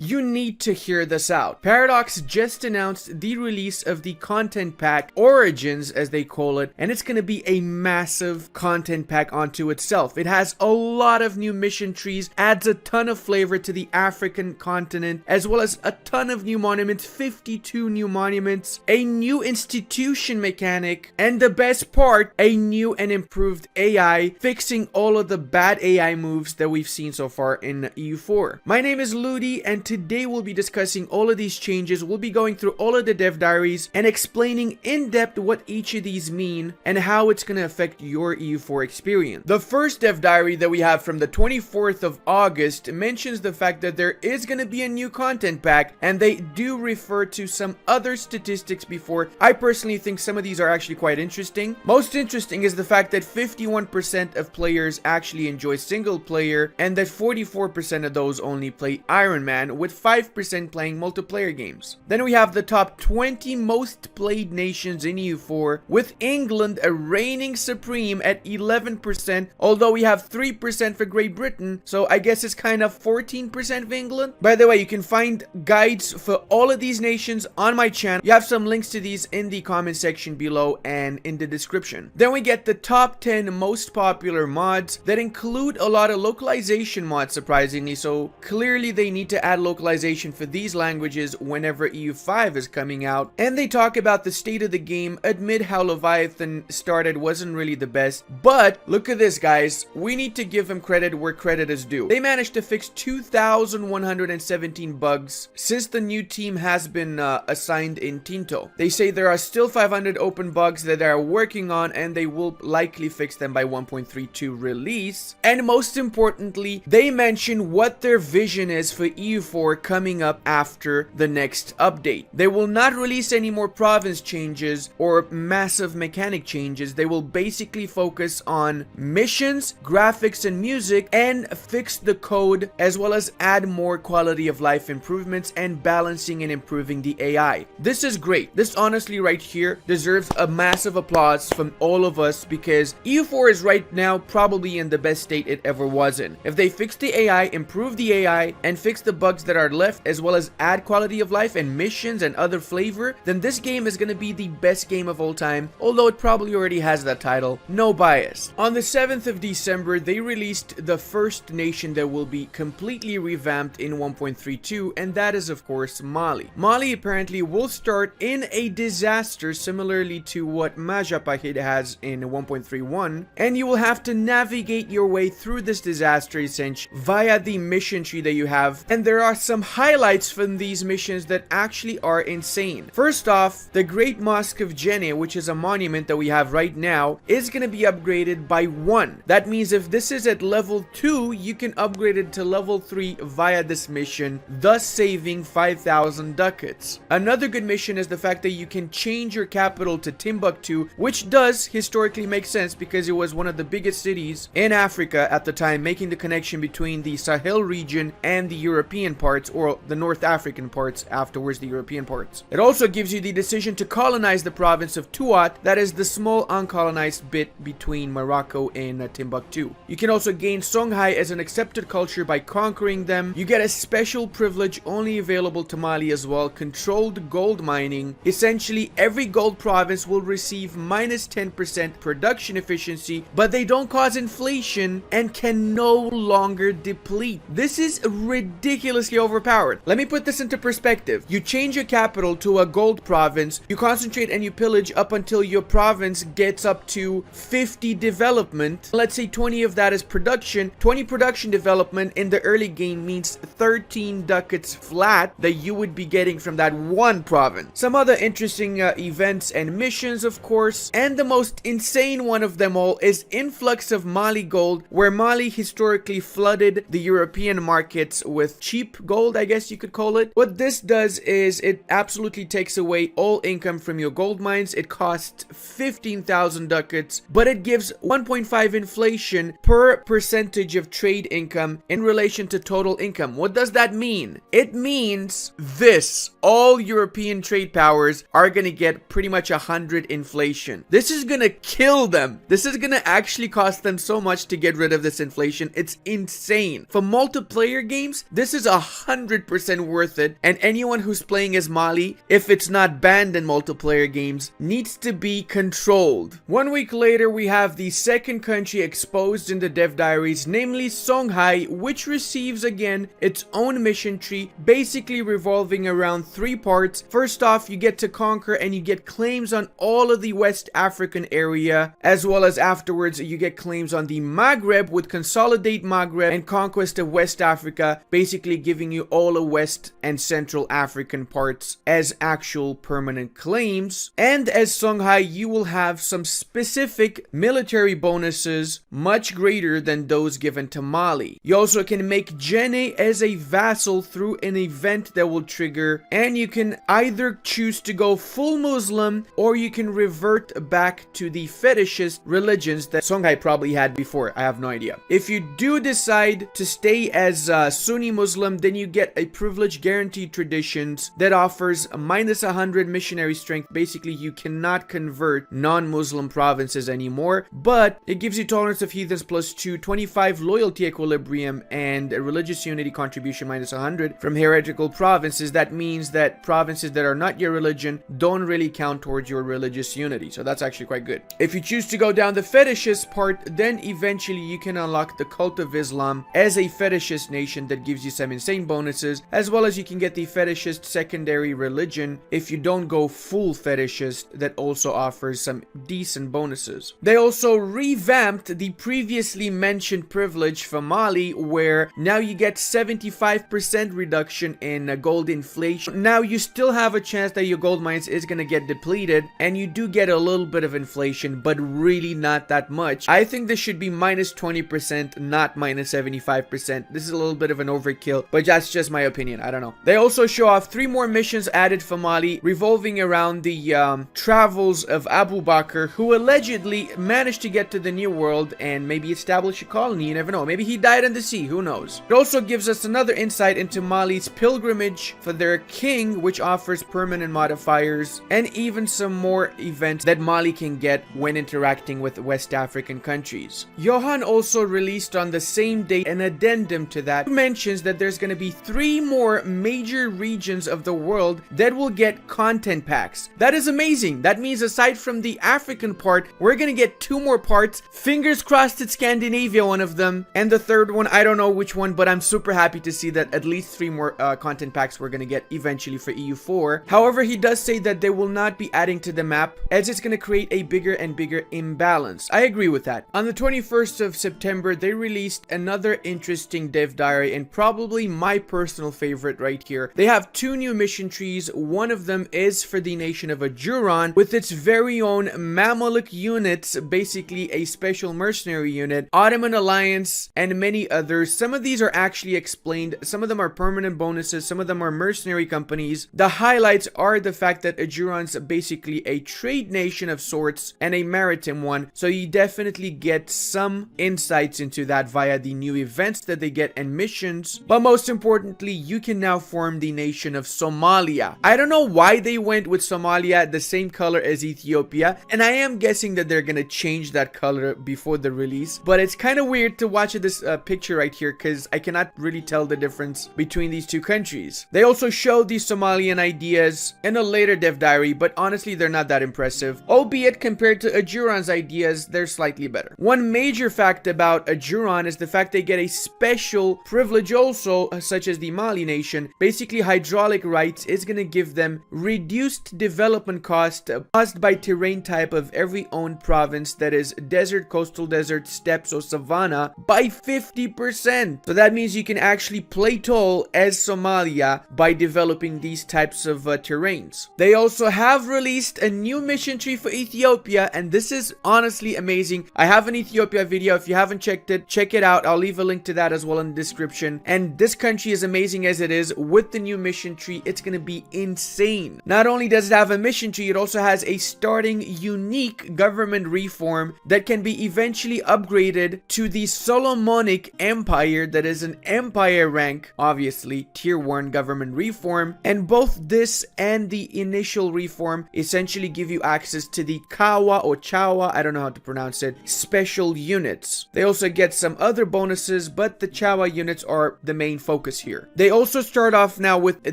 You need to hear this out. Paradox just announced the release of the content pack Origins, as they call it, and it's going to be a massive content pack onto itself. It has a lot of new mission trees, adds a ton of flavor to the African continent, as well as a ton of new monuments, 52 new monuments, a new institution mechanic, and the best part, a new and improved AI, fixing all of the bad AI moves that we've seen so far in EU4. My name is Ludi, and today we'll be discussing all of these changes. We'll be going through all of the dev diaries and explaining in depth what each of these mean and how it's going to affect your EU4 experience. The first dev diary that we have from the 24th of August mentions the fact that there is going to be a new content pack, and they do refer to some other statistics before. I personally think some of these are actually quite interesting. Most interesting is the fact that 51% of players actually enjoy single player, and that 44% of those only play Iron Man, with 5% playing multiplayer games. Then we have the top 20 most played nations in EU4, with England reigning supreme at 11%, although we have 3% for Great Britain, so I guess it's kind of 14% of England. By the way, you can find guides for all of these nations on my channel. You have some links to these in the comment section below and in the description. Then we get the top 10 most popular mods that include a lot of localization mods, surprisingly, so clearly they need to add localization for these languages whenever EU5 is coming out. And they talk about the state of the game, admit how Leviathan started wasn't really the best, but look at this, guys. We need to give them credit where credit is due. They managed to fix 2,117 bugs since the new team has been assigned in Tinto. They say there are still 500 open bugs that they are working on, and they will likely fix them by 1.32 release. And most importantly, they mention what their vision is for EU4 coming up after the next update. They will not release any more province changes or massive mechanic changes. They will basically focus on missions, graphics, and music, and fix the code, as well as add more quality of life improvements and balancing and improving the AI. This is great. This honestly right here deserves a massive applause from all of us, because EU4 is right now probably in the best state it ever was in. If they fix the AI, improve the AI, and fix the bugs that are left, as well as add quality of life and missions and other flavor, then this game is going to be the best game of all time, although it probably already has that title. No bias. On the 7th of December, they released the first nation that will be completely revamped in 1.32, and that is of course Mali. Mali apparently will start in a disaster similarly to what Majapahit has in 1.31, and you will have to navigate your way through this disaster essentially via the mission tree that you have, and there are some highlights from these missions that actually are insane. First off, the Great Mosque of Jenne, which is a monument that we have right now, is going to be upgraded by 1. That means if this is at level 2, you can upgrade it to level 3 via this mission, thus saving 5,000 ducats. Another good mission is the fact that you can change your capital to Timbuktu, which does historically make sense because it was one of the biggest cities in Africa at the time, making the connection between the Sahel region and the European parts, or the North African parts afterwards, the European parts. It also gives you the decision to colonize the province of Tuat, that is the small uncolonized bit between Morocco and Timbuktu. You can also gain Songhai as an accepted culture by conquering them. You get a special privilege only available to Mali as well, controlled gold mining. Essentially, every gold province will receive minus 10% production efficiency, but they don't cause inflation and can no longer deplete. This is ridiculously overpowered. Let me put this into perspective. You change your capital to a gold province, you concentrate and you pillage up until your province gets up to 50 development. Let's say 20 of that is production. 20 production development in the early game means 13 ducats flat that you would be getting from that one province. Some other interesting events and missions, of course, and the most insane one of them all is influx of Mali gold, where Mali historically flooded the European markets with cheap gold, I guess you could call it. What this does is it absolutely takes away all income from your gold mines. It costs 15,000 ducats, but it gives 1.5 inflation per percentage of trade income in relation to total income. What does that mean? It means this: all European trade powers are gonna get pretty much 100 inflation. This is gonna kill them. This is gonna actually cost them so much to get rid of this inflation. It's insane. For multiplayer games, this is a 100% worth it, and anyone who's playing as Mali, if it's not banned in multiplayer games, needs to be controlled. 1 week later, we have the second country exposed in the dev diaries, namely Songhai, which receives again its own mission tree, basically revolving around 3 parts. First off, you get to conquer and you get claims on all of the West African area, as well as afterwards you get claims on the Maghreb with Consolidate Maghreb and Conquest of West Africa, basically giving you all of West and Central African parts as actual permanent claims. And as Songhai, you will have some specific military bonuses much greater than those given to Mali. You also can make Jenne as a vassal through an event that will trigger, and you can either choose to go full Muslim or you can revert back to the fetishist religions that Songhai probably had before. I have no idea. If you do decide to stay as Sunni Muslim, then you get a privilege guaranteed traditions that offers a -100 missionary strength. Basically, you cannot convert non-Muslim provinces anymore, but it gives you tolerance of heathens +2, 25 loyalty equilibrium, and a religious unity contribution -100 from heretical provinces. That means that provinces that are not your religion don't really count towards your religious unity, so that's actually quite good. If you choose to go down the fetishist part, then eventually you can unlock the cult of Islam as a fetishist nation that gives you some insane bonuses, as well as you can get the fetishist secondary religion if you don't go full fetishist, that also offers some decent bonuses. They also revamped the previously mentioned privilege for Mali, where now you get 75% reduction in gold inflation. Now you still have a chance that your gold mines is going to get depleted, and you do get a little bit of inflation, but really not that much. I think this should be -20%, not -75%. This is a little bit of an overkill, but that's just my opinion. I don't know. They also show off 3 more missions added for Mali, revolving around the travels of Abu Bakr, who allegedly managed to get to the New World and maybe establish a colony. You never know. Maybe he died in the sea. Who knows? It also gives us another insight into Mali's pilgrimage for their king, which offers permanent modifiers and even some more events that Mali can get when interacting with West African countries. Johan also released on the same day an addendum to that, who mentions that there's going to be 3 more major regions of the world that will get content packs. That is amazing. That means aside from the African part, we're going to get 2 more parts. Fingers crossed it's Scandinavia, one of them. And the third one, I don't know which one, but I'm super happy to see that at least 3 more content packs we're going to get eventually for EU4. However, he does say that they will not be adding to the map, as it's going to create a bigger and bigger imbalance. I agree with that. On the 21st of September, they released another interesting dev diary, and probably my personal favorite right here. They have 2 new mission trees. One of them is for the nation of Ajuran, with its very own Mamluk units, basically a special mercenary unit, Ottoman Alliance, and many others. Some of these are actually explained. Some of them are permanent bonuses. Some of them are mercenary companies. The highlights are the fact that Ajuran's basically a trade nation of sorts and a maritime one, so you definitely get some insights into that via the new events that they get and missions. But most importantly, you can now form the nation of Somalia. I don't know why they went with Somalia the same color as Ethiopia, and I am guessing that they're gonna change that color before the release, but it's kind of weird to watch this picture right here, because I cannot really tell the difference between these 2 countries. They also showed these Somalian ideas in a later dev diary, but honestly they're not that impressive, albeit compared to Ajuran's ideas, they're slightly better. One major fact about Ajuran is the fact they get a special privilege also, such as the Mali nation. Basically, hydraulic rights is going to give them reduced development cost caused by terrain type of every owned province, that is desert, coastal desert, steppes, or savanna, by 50%. So that means you can actually play tall as Somalia by developing these types of terrains. They also have released a new mission tree for Ethiopia, and this is honestly amazing. I have an Ethiopia video. If you haven't checked it, check it out. I'll leave a link to that as well in the description. And this country is amazing as it is. With the new mission tree, it's going to be insane. Not only does it have a mission tree, it also has a starting unique government reform that can be eventually upgraded to the Solomonic Empire, that is an empire rank, obviously, tier 1 government reform. And both this and the initial reform essentially give you access to the Kawa or Chawa, I don't know how to pronounce it, special units. They also get some other bonuses, but the Chawa units are the main focus focus here. They also start off now with a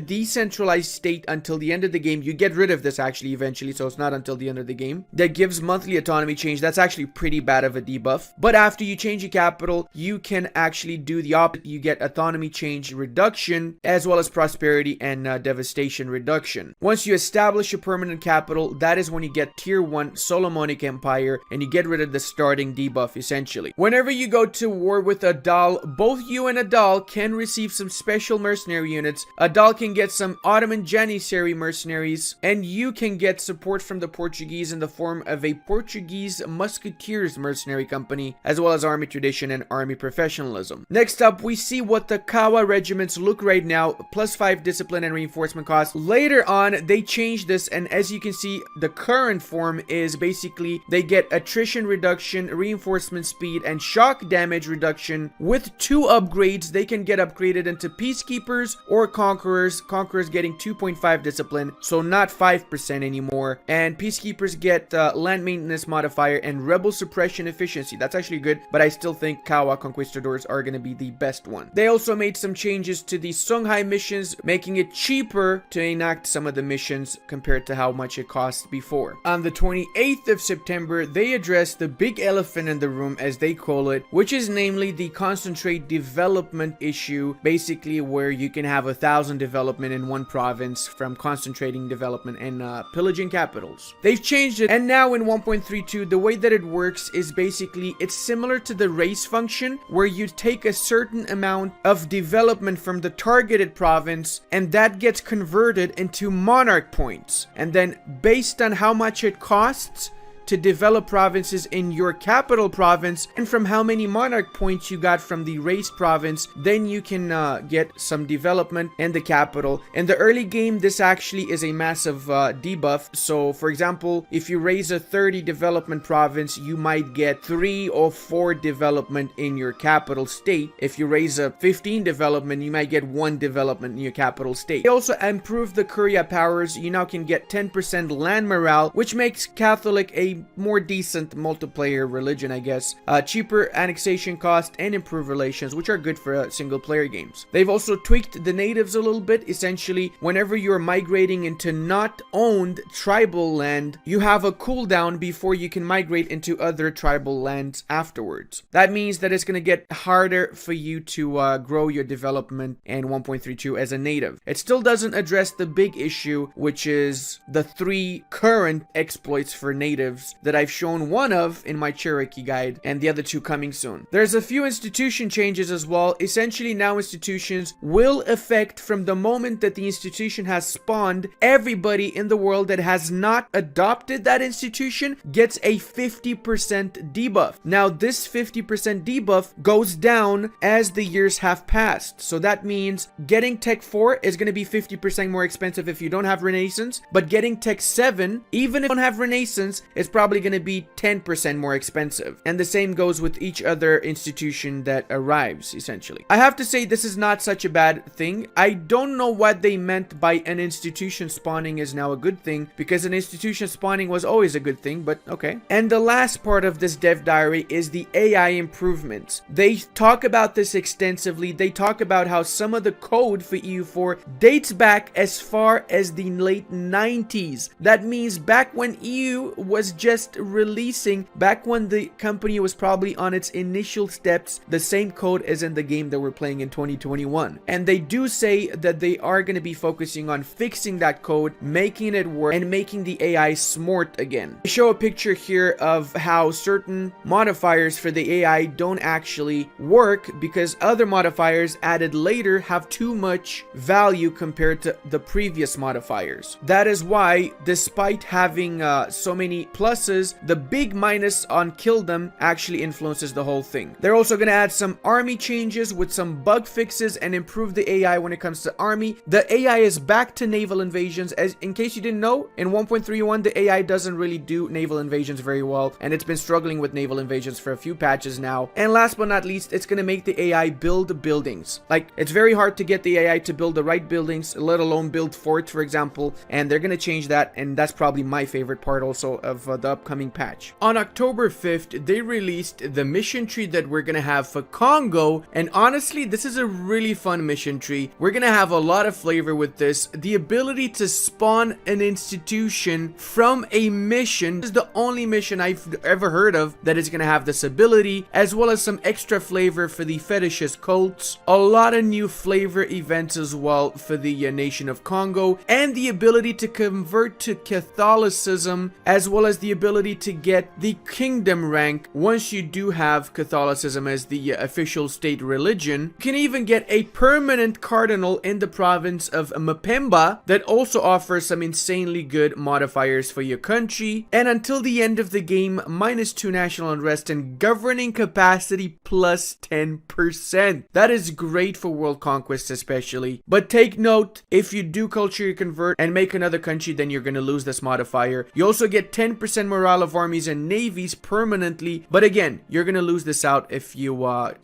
decentralized state until the end of the game. You get rid of this actually eventually, so it's not until the end of the game. That gives monthly autonomy change. That's actually pretty bad of a debuff. But after you change your capital, you can actually do the opposite. You get autonomy change reduction, as well as prosperity and devastation reduction. Once you establish a permanent capital, that is when you get tier 1 Solomonic Empire, and you get rid of the starting debuff essentially. Whenever you go to war with Adal, both you and Adal can receive some special mercenary units. Adal can get some Ottoman Janissary mercenaries, and you can get support from the Portuguese in the form of a Portuguese Musketeers mercenary company, as well as army tradition and army professionalism. Next up, we see what the Kawa regiments look right now, +5 discipline and reinforcement costs. Later on, they change this, and as you can see, the current form is basically they get attrition reduction, reinforcement speed, and shock damage reduction. With 2 upgrades, they can get upgraded into Peacekeepers or Conquerors. Conquerors getting 2.5 discipline, so not 5% anymore. And Peacekeepers get land maintenance modifier and rebel suppression efficiency. That's actually good, but I still think Kawa Conquistadors are going to be the best one. They also made some changes to the Songhai missions, making it cheaper to enact some of the missions compared to how much it cost before. On the 28th of September, they addressed the big elephant in the room, as they call it, which is namely the concentrate development issue, basically where you can have 1,000 development in one province from concentrating development and pillaging capitals. They've changed it, and now in 1.32, the way that it works is basically it's similar to the race function, where you take a certain amount of development from the targeted province, and that gets converted into monarch points. And then based on how much it costs to develop provinces in your capital province, and from how many monarch points you got from the race province, then you can get some development in the capital. In the early game, this actually is a massive debuff. So for example, if you raise a 30 development province, you might get 3 or 4 development in your capital state. If you raise a 15 development, you might get 1 development in your capital state. They also improved the Curia powers. You now can get 10% land morale, which makes Catholic a more decent multiplayer religion, I guess. Cheaper annexation cost and improved relations, which are good for single player games. They've also tweaked the natives a little bit. Essentially, whenever you're migrating into not owned tribal land, you have a cooldown before you can migrate into other tribal lands afterwards. That means that it's going to get harder for you to grow your development in 1.32 as a native. It still doesn't address the big issue, which is the 3 current exploits for natives that I've shown one of in my Cherokee guide, and the other 2 coming soon. There's a few institution changes as well. Essentially, now institutions will affect from the moment that the institution has spawned. Everybody in the world that has not adopted that institution gets a 50% debuff. Now, this 50% debuff goes down as the years have passed. So that means getting Tech 4 is going to be 50% more expensive if you don't have Renaissance, but getting Tech 7, even if you don't have Renaissance, is probably going to be 10% more expensive. And the same goes with each other institution that arrives, essentially. I have to say, this is not such a bad thing. I don't know what they meant by an institution spawning is now a good thing, because an institution spawning was always a good thing, but okay. And the last part of this dev diary is the AI improvements. They talk about this extensively. They talk about how some of the code for EU4 dates back as far as the late 90s. That means back when EU was just releasing, back when the company was probably on its initial steps, the same code as in the game that we're playing in 2021. And they do say that they are going to be focusing on fixing that code, making it work, and making the AI smart again. I show a picture here of how certain modifiers for the AI don't actually work because other modifiers added later have too much value compared to the previous modifiers. That is why, despite having so many pluses, the big minus on kill them actually influences the whole thing. They're also going to add some army changes with some bug fixes and improve the AI when it comes to army. The AI is back to naval invasions. As in case you didn't know, in 1.31 the AI doesn't really do naval invasions very well, and it's been struggling with naval invasions for a few patches now. And last but not least, it's going to make the AI build buildings. Like, it's very hard to get the AI to build the right buildings, let alone build forts, for example, and they're going to change that, and that's probably my favorite part also of the upcoming patch. On October 5th, they released the mission tree that we're gonna have for Congo, and honestly, this is a really fun mission tree. We're gonna have a lot of flavor with this. The ability to spawn an institution from a mission is the only mission I've ever heard of that is gonna have this ability, as well as some extra flavor for the fetishist cults, a lot of new flavor events as well for the nation of Congo, and the ability to convert to Catholicism, as well as the ability to get the kingdom rank once you do have Catholicism as the official state religion. You can even get a permanent cardinal in the province of Mpemba that also offers some insanely good modifiers for your country, and until the end of the game, -2 national unrest and governing capacity plus 10%. That is great for world conquest especially, but take note, if you do culture convert and make another country, then you're gonna lose this modifier. You also get 10% morale of armies and navies permanently, but again, you're gonna lose this out if you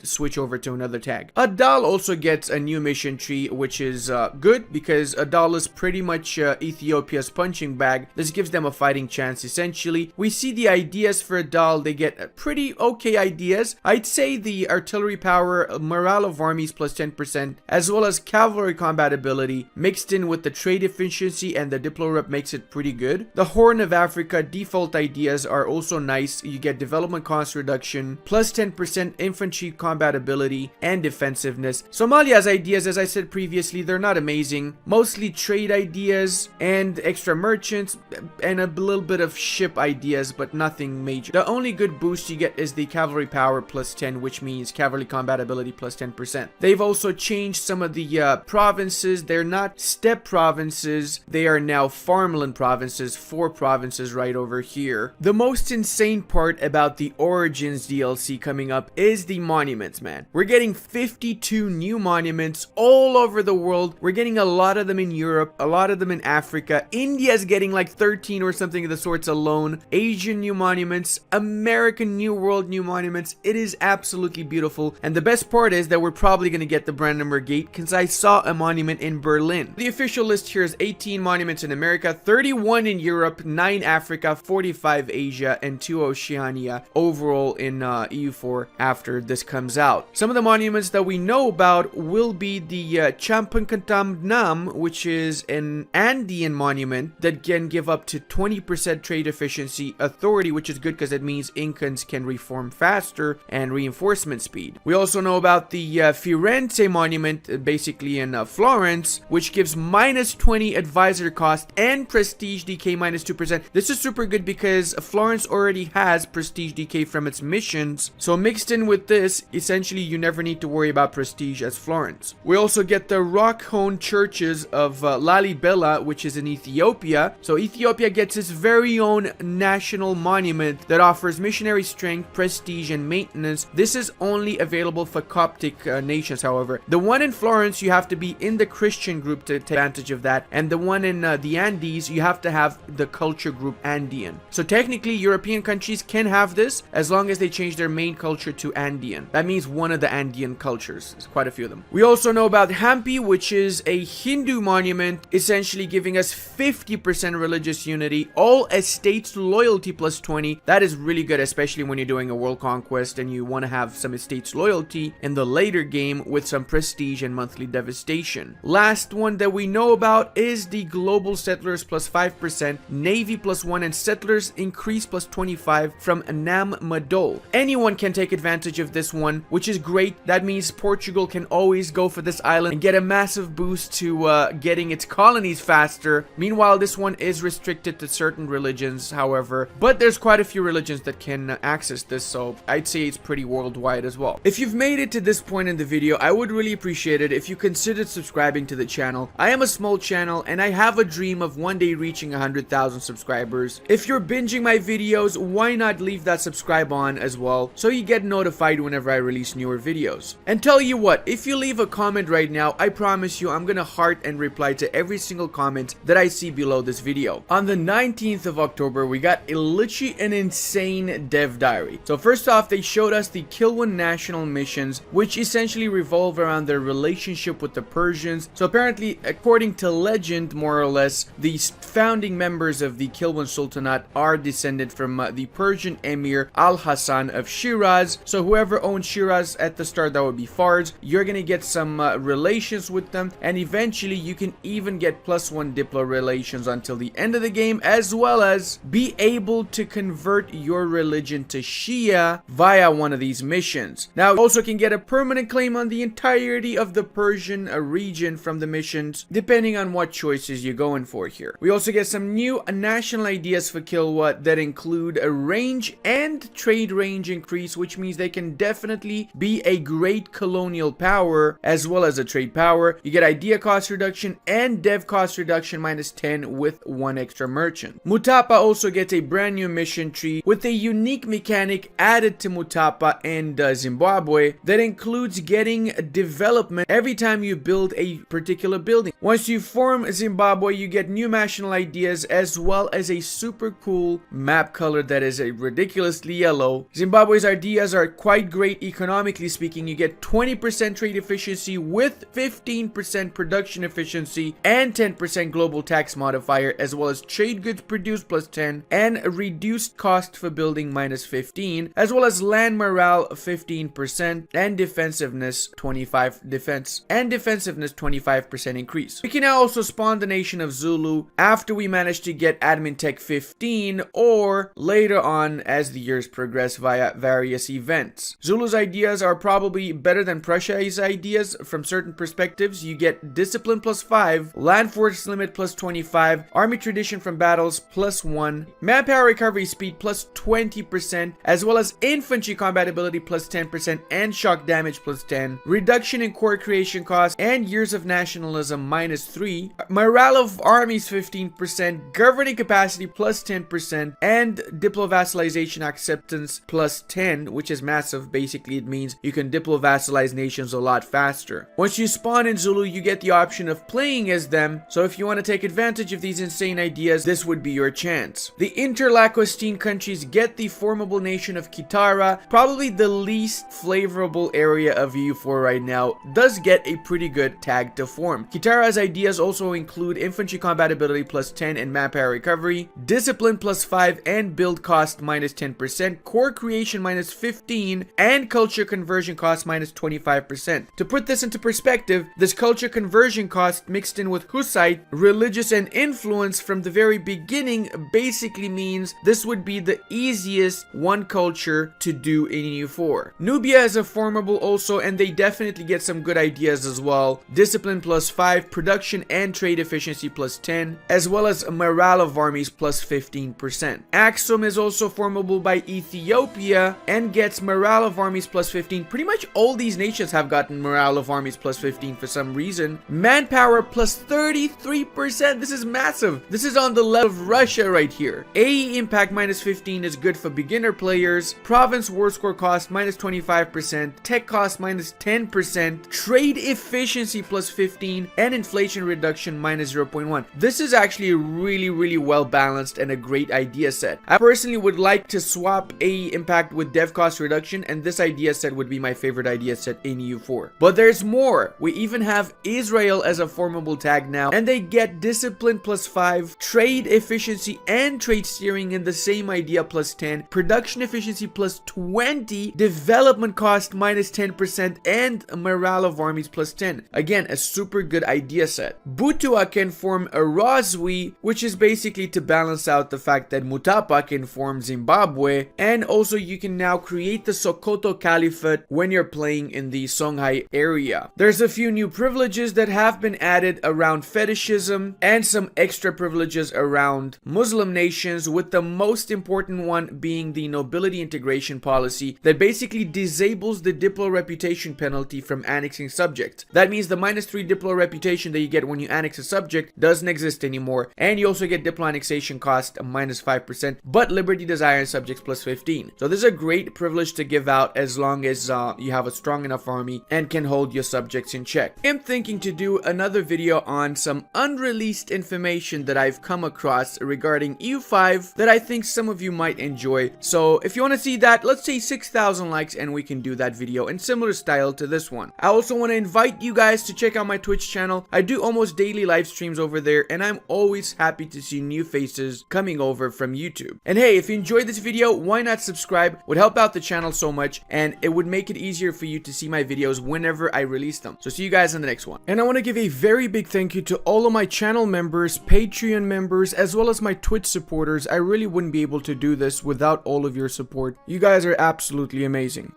switch over to another tag. Adal also gets a new mission tree, which is good because Adal is pretty much Ethiopia's punching bag. This gives them a fighting chance essentially. We see the ideas for Adal, they get pretty okay ideas. I'd say the artillery power, morale of armies plus 10%, as well as cavalry combat ability mixed in with the trade efficiency and the diplo rep makes it pretty good. The Horn of Africa default ideas are also nice. You get development cost reduction, plus 10% infantry combat ability and defensiveness. Somalia's ideas, as I said previously, they're not amazing. Mostly trade ideas and extra merchants and a little bit of ship ideas, but nothing major. The only good boost you get is the cavalry power plus 10, which means cavalry combat ability plus 10%. They've also changed some of the provinces. They're not steppe provinces. They are now farmland provinces, 4 provinces right over here. The most insane part about the Origins DLC coming up is the monuments, man. We're getting 52 new monuments all over the world. We're getting a lot of them in Europe, a lot of them in Africa. India's getting like 13 or something of the sorts alone. Asian new monuments, American New World new monuments. It is absolutely beautiful. And the best part is that we're probably going to get the Brandenburg Gate because I saw a monument in Berlin. The official list here is 18 monuments in America, 31 in Europe, 9 Africa, 45 Asia, and 2 Oceania overall in EU4 after this comes out. Some of the monuments that we know about will be the Champankatam Nam, which is an Andean monument that can give up to 20% trade efficiency authority, which is good because it means Incans can reform faster and reinforcement speed. We also know about the Firenze monument, basically in Florence, which gives -20 advisor cost and prestige DK -2%. This is super good because Florence already has prestige DK from its missions, so mixed in with this, essentially you never need to worry about prestige as Florence. We also get the rock-hewn churches of Lalibela, which is in Ethiopia. So Ethiopia gets its very own national monument that offers missionary strength, prestige, and maintenance. This is only available for Coptic nations, however. The one in Florence, you have to be in the Christian group to take advantage of that, and the one in the Andes, you have to have the culture group Andean. So technically, European countries can have this as long as they change their main culture to Andean. That means one of the Andean cultures. There's quite a few of them. We also know about Hampi, which is a Hindu monument, essentially giving us 50% religious unity, all estates loyalty plus 20. That is really good, especially when you're doing a world conquest and you want to have some estates loyalty in the later game with some prestige and monthly devastation. Last one that we know about is the global settlers plus 5%, navy plus 1, and settlers increase plus 25 from Nam Madol. Anyone can take advantage of this one, which is great. That means Portugal can always go for this island and get a massive boost to getting its colonies faster. Meanwhile, this one is restricted to certain religions, however, but there's quite a few religions that can access this, so I'd say it's pretty worldwide as well. If you've made it to this point in the video, I would really appreciate it if you considered subscribing to the channel. I am a small channel and I have a dream of one day reaching 100,000 subscribers. If you're binging my videos, why not leave that subscribe on as well so you get notified whenever I release newer videos. And tell you what, if you leave a comment right now, I promise you I'm gonna heart and reply to every single comment that I see below this video. On the 19th of October, we got literally an insane dev diary. So first off, they showed us the Kilwan national missions, which essentially revolve around their relationship with the Persians. So apparently, according to legend, more or less, the founding members of the Kilwan Sultanate that are descended from the Persian Emir Al-Hassan of Shiraz. So whoever owned Shiraz at the start, that would be Fars, you're gonna get some relations with them, and eventually you can even get +1 Diplo relations until the end of the game, as well as be able to convert your religion to Shia via one of these missions. Now, you also can get a permanent claim on the entirety of the Persian region from the missions, depending on what choices you're going for here. We also get some new national ideas for Kilwa that include a range and trade range increase, which means they can definitely be a great colonial power as well as a trade power. You get idea cost reduction and dev cost reduction -10 with 1 extra merchant. Mutapa also gets a brand new mission tree with a unique mechanic added to Mutapa and Zimbabwe that includes getting development every time you build a particular building. Once you form Zimbabwe, you get new national ideas as well as a super cool map color that is a ridiculously yellow. Zimbabwe's ideas are quite great economically speaking. You get 20% trade efficiency with 15% production efficiency and 10% global tax modifier, as well as trade goods produced +10 and a reduced cost for building -15, as well as land morale 15% and defensiveness 25% increase. We can now also spawn the nation of Zulu after we manage to get admin tech 15 or later on as the years progress via various events. Zulu's ideas are probably better than Prussia's ideas from certain perspectives. You get discipline +5, land force limit +25, army tradition from battles +1, manpower recovery speed +20%, as well as infantry combat ability +10% and shock damage +10, reduction in core creation cost and years of nationalism -3, morale of armies 15%, governing capacity +10%, and diplo-vassalization acceptance +10, which is massive. Basically, it means you can diplo-vassalize nations a lot faster. Once you spawn in Zulu, you get the option of playing as them, so if you want to take advantage of these insane ideas, this would be your chance. The interlacostine countries get the formable nation of Kitara, probably the least flavorable area of EU4 right now, does get a pretty good tag to form. Kitara's ideas also include infantry combat ability +10 and manpower recovery, discipline +5 and build cost -10%, core creation -15, and culture conversion cost -25%. To put this into perspective, this culture conversion cost mixed in with Hussite, religious, and influence from the very beginning basically means this would be the easiest one culture to do in EU4. Nubia is a formable also, and they definitely get some good ideas as well. Discipline +5, production and trade efficiency +10, as well as morale of armies +15%. Axum is also formable by Ethiopia and gets morale of armies +15. Pretty much all these nations have gotten morale of armies +15 for some reason. Manpower +33%. This is massive. This is on the level of Russia right here. AE impact -15 is good for beginner players. Province war score cost -25%. Tech cost -10%. Trade efficiency +15 and inflation reduction -0.1. This is actually really well balanced and a great idea set. I personally would like to swap AE impact with dev cost reduction, and this idea set would be my favorite idea set in EU4. But there's more. We even have Israel as a formable tag now, and they get discipline +5, trade efficiency and trade steering in the same idea +10, production efficiency +20, development cost -10%, and morale of armies +10. Again, a super good idea set. Butua can form a Razwi, which is basically to balance out the fact that Mutapa can form Zimbabwe, and also you can now create the Sokoto Caliphate when you're playing in the Songhai area. There's a few new privileges that have been added around fetishism and some extra privileges around Muslim nations, with the most important one being the nobility integration policy that basically disables the diplo reputation penalty from annexing subjects. That means the -3 diplo reputation that you get when you annex a subject doesn't exist anymore, and you also get diplo annexation cost -5%, but liberty desire and subjects +15. So this is a great privilege to give out as long as you have a strong enough army and can hold your subjects in check. I'm thinking to do another video on some unreleased information that I've come across regarding EU5 that I think some of you might enjoy. So if you want to see that, let's say 6,000 likes and we can do that video in similar style to this one. I also want to invite you guys to check out my Twitch channel. I do almost daily live streams over there, and I'm always happy to see new faces coming taking over from YouTube. And hey, if you enjoyed this video, why not subscribe? It would help out the channel so much, and it would make it easier for you to see my videos whenever I release them. So see you guys in the next one. And I want to give a very big thank you to all of my channel members, Patreon members, as well as my Twitch supporters. I really wouldn't be able to do this without all of your support. You guys are absolutely amazing.